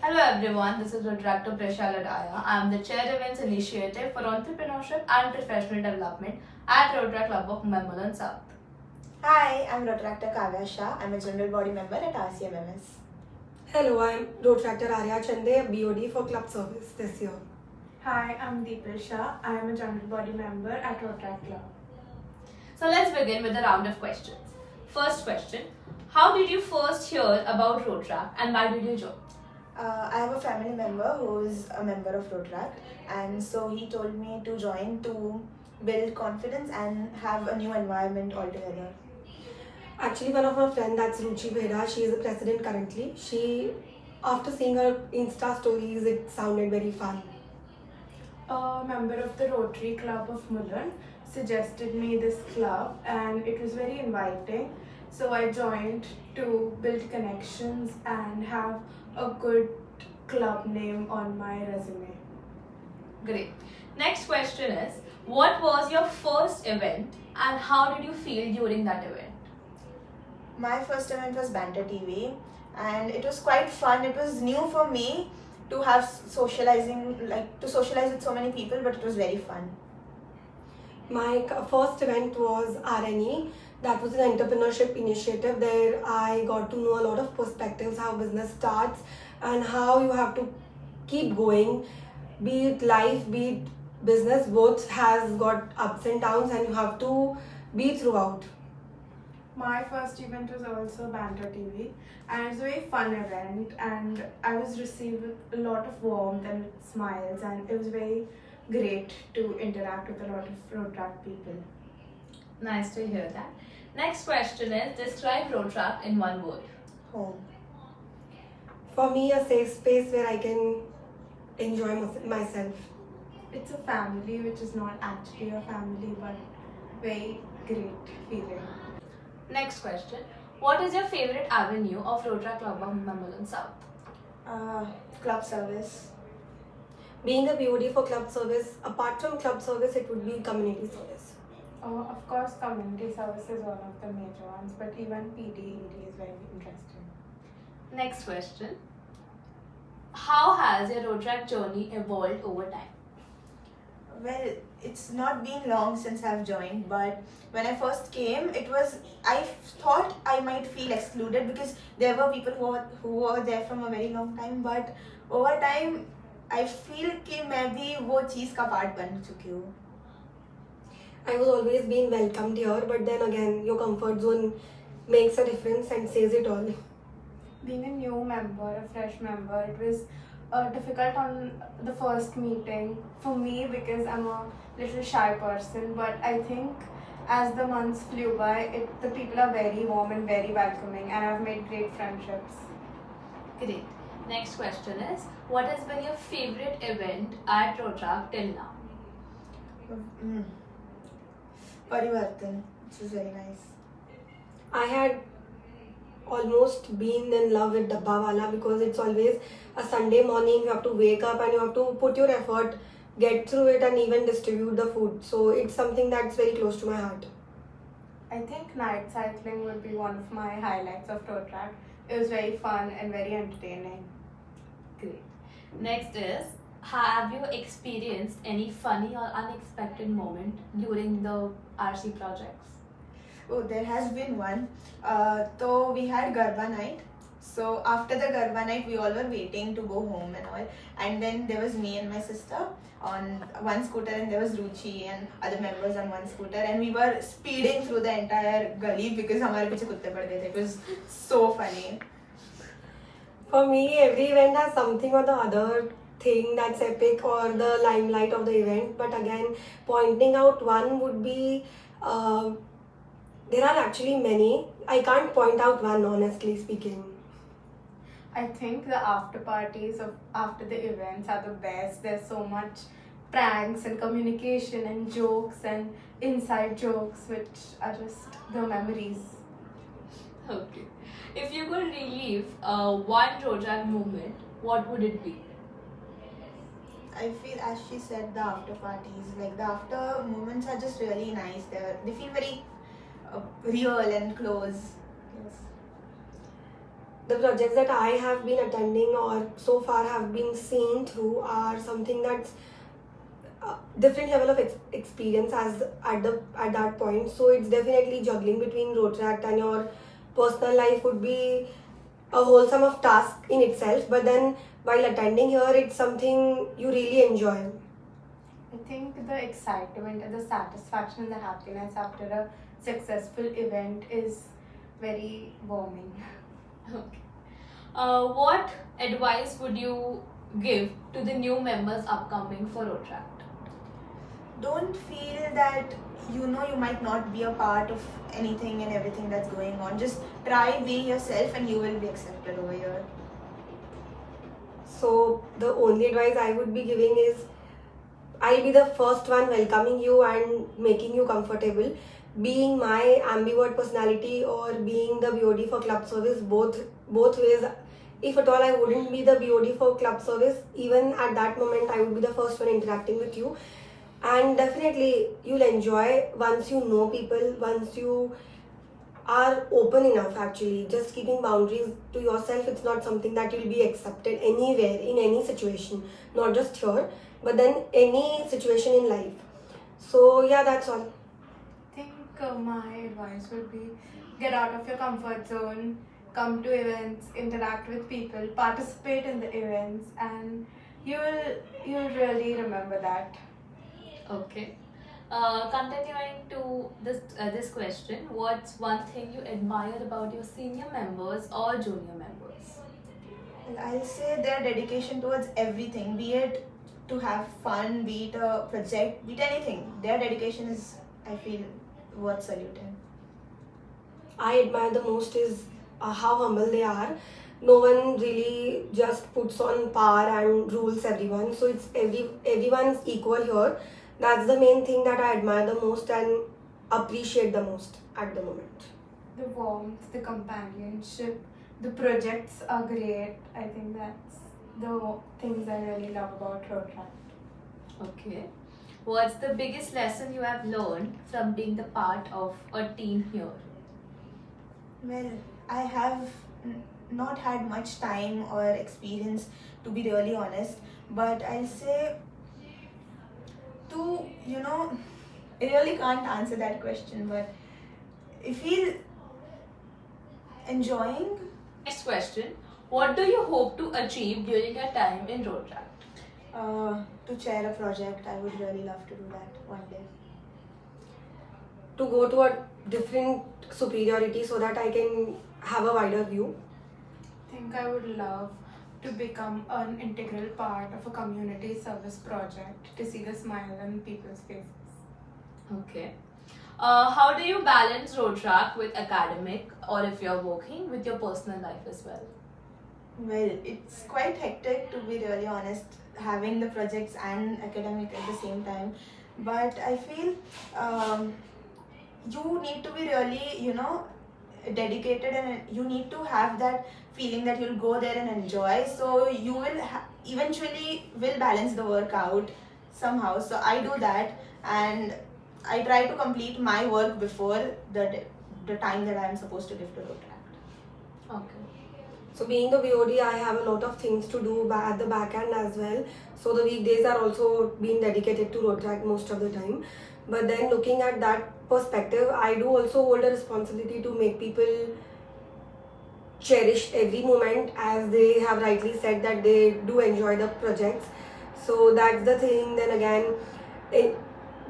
Hello everyone, this is Rotaract I am the Chair Events Initiative for Entrepreneurship and Professional Development at Rotaract Club of Mumbai South. Hi, I'm Rotaractor Kavya Shah. I'm a general body member at RCMMS. Hello, I'm Rotaractor Arya Chande, BOD for Club Service this year. Hi, I'm Deepal Shah. I am a general body member at Rotaract Club. So let's begin with a round of questions. First question, how did you first hear about Rotaract and why did you join? I have a family member who is a member of Rotaract, and so he told me to join to build confidence and have a new environment altogether. Actually, one of my friends, that's Ruchi Bheda, she is the president currently. After seeing her Insta stories, it sounded very fun. A member of the Rotary Club of Mulund suggested me this club and it was very inviting. So I joined to build connections and have a good club name on my resume. Great. Next question is, what was your first event and how did you feel during that event? My first event was Banter TV, and it was quite fun. It was new for me to have socialize with so many people, but it was very fun. My first event was RNE. That was an entrepreneurship initiative. There I got to know a lot of perspectives, how business starts and how you have to keep going. Be it life, be it business, both has got ups and downs and you have to be throughout. My first event was also Banter TV and it was a very fun event and I was received with a lot of warmth and smiles and it was very great to interact with a lot of Rotaract people. Nice to hear that. Next question is, describe Rotaract in one word. Home. For me, a safe space where I can enjoy myself. It's a family which is not actually a family but very great feeling. Next question, what is your favorite avenue of Rotaract Club of Mumbai South? Club service. Being a BOD for club service, apart from club service, it would be community service. Of course, community service is one of the major ones, but even PD, ED is very interesting. Next question, how has your Rotaract journey evolved over time? Well, it's not been long since I've joined, but when I first came, I thought I might feel excluded because there were people who were there from a very long time, but over time, I feel कि मैं भी वो चीज़ का part बन चुकी हूँ. I was always being welcomed here, but then again, your comfort zone makes a difference and says it all. Being a new member, a fresh member, it was difficult on the first meeting for me because I'm a little shy person, but I think as the months flew by, the people are very warm and very welcoming and I've made great friendships. Great. Next question is, what has been your favorite event at Rotaract till now? Parivartan, which is very nice. I had almost been in love with Dabba Wala because it's always a Sunday morning, you have to wake up and you have to put your effort, get through it and even distribute the food. So it's something that's very close to my heart. I think night cycling would be one of my highlights of Rotaract. It was very fun and very entertaining. Great. Next is, have you experienced any funny or unexpected moment during the RC projects? Oh, there has been one. So we had Garba night. So after the Garba night, we all were waiting to go home and all. And then there was me and my sister on one scooter, and there was Ruchi and other members on one scooter, and we were speeding through the entire gully because हमारे पीछे कुत्ते पड़ गए थे. It was so funny. For me, every event has something or the other thing that's epic or the limelight of the event. But again, pointing out one would be, there are actually many. I can't point out one, honestly speaking. I think the after parties of after the events are the best. There's so much pranks and communication and jokes and inside jokes which are just the memories. Okay. If you could relive one Rotaract moment, what would it be? I feel, as she said, the after parties, like the after moments are just really nice. They feel very real and close. Yes. the projects that I have been attending or so far have been seen through are something that's different level of experience as at that point. So it's definitely juggling between Rotaract and your personal life would be a wholesome of task in itself, but then while attending here it's something you really enjoy. I think the excitement and the satisfaction and the happiness after a successful event is very warming. Okay. What advice would you give to the new members upcoming for Rotaract? Don't feel that you might not be a part of anything and everything that's going on. Just try, be yourself, and you will be accepted over here. So the only advice I would be giving is I'll be the first one welcoming you and making you comfortable. Being my ambivert personality or being the BOD for club service, both ways. If at all I wouldn't be the BOD for club service, even at that moment I would be the first one interacting with you. And definitely you'll enjoy once you know people, once you are open enough. Actually, just keeping boundaries to yourself, it's not something that you'll be accepted anywhere in any situation, not just here but then any situation in life. So yeah, that's all. I think my advice would be get out of your comfort zone, come to events, interact with people, participate in the events, and you'll really remember that. Okay. Continuing to this question, what's one thing you admire about your senior members or junior members? Well, I'll say their dedication towards everything, be it to have fun, be it a project, be it anything. Their dedication is, I feel, worth saluting. I admire the most is how humble they are. No one really just puts on par and rules everyone. So it's everyone's equal here. That's the main thing that I admire the most and appreciate the most at the moment. The warmth, the companionship, the projects are great. I think that's the things I really love about Rotaract. Okay. What's the biggest lesson you have learned from being the part of a team here? Well, I have not had much time or experience, to be really honest, but I'll say to, I really can't answer that question, but I feel enjoying. Next question. What do you hope to achieve during your time in Rotaract? To chair a project, I would really love to do that one day. To go to a different superiority so that I can have a wider view. I think I would love to become an integral part of a community service project to see the smile on people's faces. Okay. How do you balance Rotaract with academic, or if you're working, with your personal life as well? Well, it's quite hectic, to be really honest, having the projects and academic at the same time. But I feel you need to be really, dedicated, and you need to have that feeling that you'll go there and enjoy. So you will eventually will balance the work out somehow. So I do that, and I try to complete my work before the time that I am supposed to give to Rotaract. Okay. So being the BOD, I have a lot of things to do at the back end as well. So the weekdays are also being dedicated to Rotaract most of the time. But then looking at that perspective, I do also hold a responsibility to make people cherish every moment, as they have rightly said that they do enjoy the projects. So that's the thing. Then again,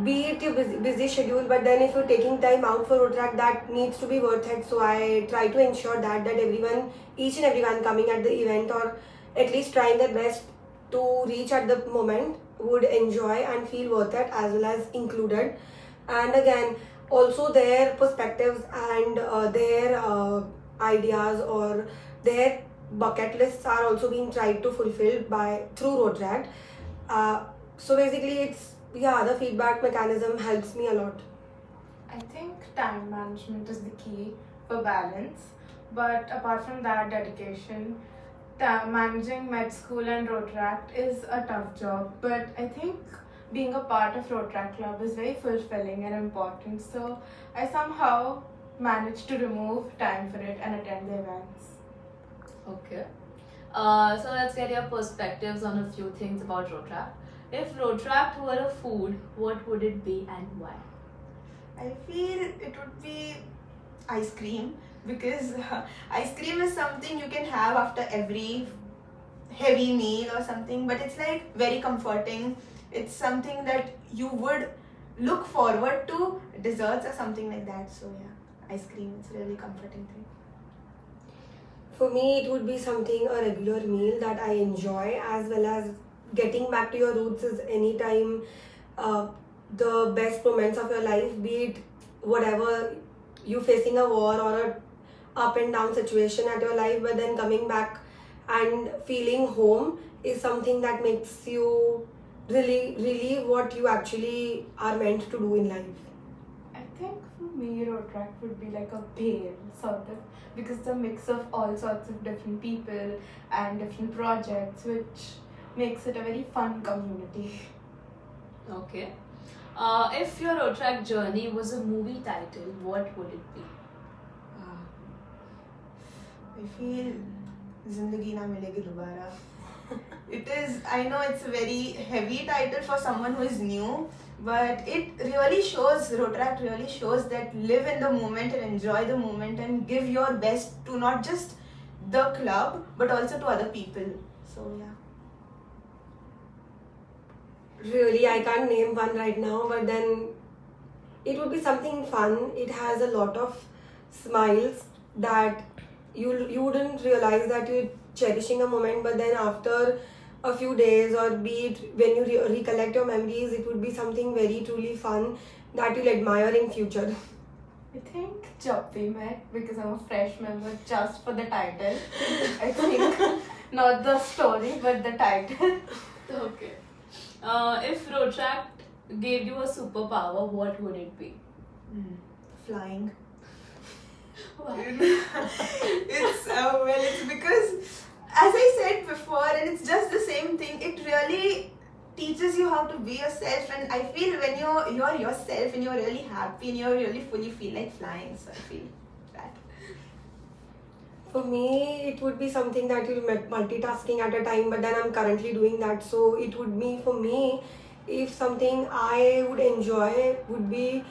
be it your busy schedule, but then if you're taking time out for Rotaract, that needs to be worth it. So I try to ensure that everyone, each and everyone coming at the event, or at least trying their best to reach at the moment, would enjoy and feel worth it as well as included. And again, also their perspectives and their ideas or their bucket lists are also being tried to fulfill through Rotaract. So basically it's, the feedback mechanism helps me a lot. I think time management is the key for balance, but apart from that, dedication, managing med school and Rotaract is a tough job, but I think being a part of Rotaract Club is very fulfilling and important, so I somehow managed to remove time for it and attend the events. Okay. So let's get your perspectives on a few things about Rotaract. If Rotaract were a food, what would it be and why? I feel it would be ice cream because ice cream is something you can have after every heavy meal or something, but it's like very comforting. It's something that you would look forward to, desserts or something like that. So yeah, ice cream, it's a really comforting thing. For me, it would be something, a regular meal that I enjoy, as well as getting back to your roots is anytime the best moments of your life, be it whatever you facing a war or a up and down situation at your life, but then coming back and feeling home is something that makes you really relieve what you actually are meant to do in life. I think for me, Rotaract would be like a bale, sort of, because it's a mix of all sorts of different people and different projects, which makes it a very fun community. Okay. If your Rotaract journey was a movie title, what would it be? I feel Zindagi Na Milegi Dobara. It is, I know it's a very heavy title for someone who is new, but it really shows, Rotaract really shows that live in the moment and enjoy the moment and give your best to not just the club but also to other people. So yeah. Really, I can't name one right now, but then it would be something fun. It has a lot of smiles that you wouldn't realize that you're cherishing a moment, but then after a few days, or be it when you recollect your memories, it would be something very truly fun that you'll admire in future. I think Jab We Met, because I'm a fresh member, just for the title. I think not the story, but the title. Okay. If Rotaract gave you a superpower, what would it be? Flying. Why? It's because, as I said before, and it's just the same thing, it really teaches you how to be yourself, and I feel when you're yourself and you're really happy and you're really fully feel like flying, so I feel that. For me, it would be something that you'll multitasking at a time, but then I'm currently doing that. So it would be, for me, if something I would enjoy would be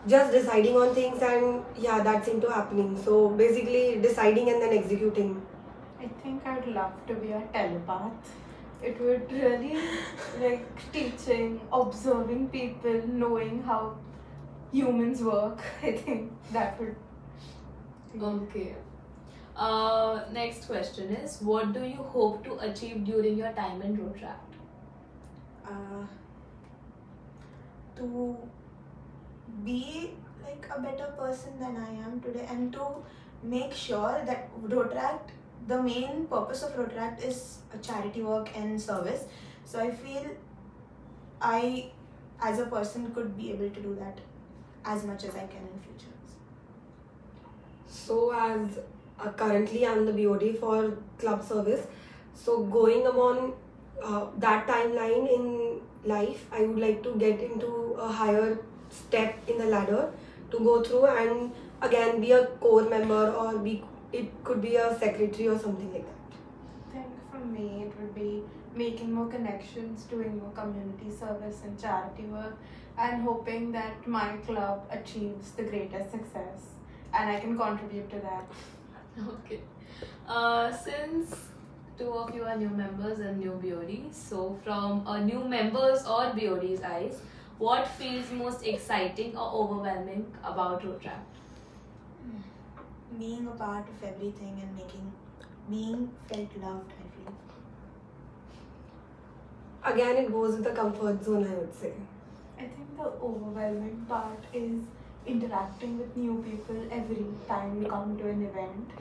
just deciding on things, and yeah, that's into happening. So basically deciding and then executing. I think I'd love to be a telepath. It would really like teaching, observing people, knowing how humans work. I think that would. Okay. Next question is, what do you hope to achieve during your time in Rotaract? To be like a better person than I am today, and to make sure that Rotaract, the main purpose of Rotaract is a charity work and service. So I feel I, as a person, could be able to do that as much as I can in future. So as currently I'm the BOD for club service. So going upon that timeline in life, I would like to get into a higher step in the ladder to go through, and again be a core member, or it could be a secretary or something like that. I think for me it would be making more connections, doing more community service and charity work, and hoping that my club achieves the greatest success and I can contribute to that. Okay. Since two of you are new members and new BODs, so from a new members or BOD's eyes, what feels most exciting or overwhelming about Rotaract? Being a part of everything and being felt loved, I feel. Again, it goes with the comfort zone, I would say. I think the overwhelming part is interacting with new people every time you come to an event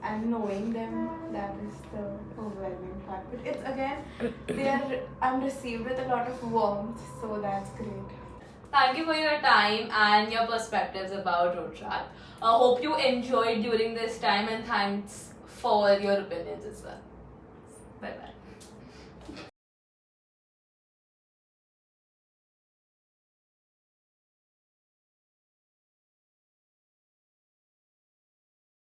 and knowing them. That is the overwhelming part. But it's again, I'm received with a lot of warmth, so that's great. Thank you for your time and your perspectives about Rotaract. I hope you enjoyed during this time, and thanks for your opinions as well. Bye bye.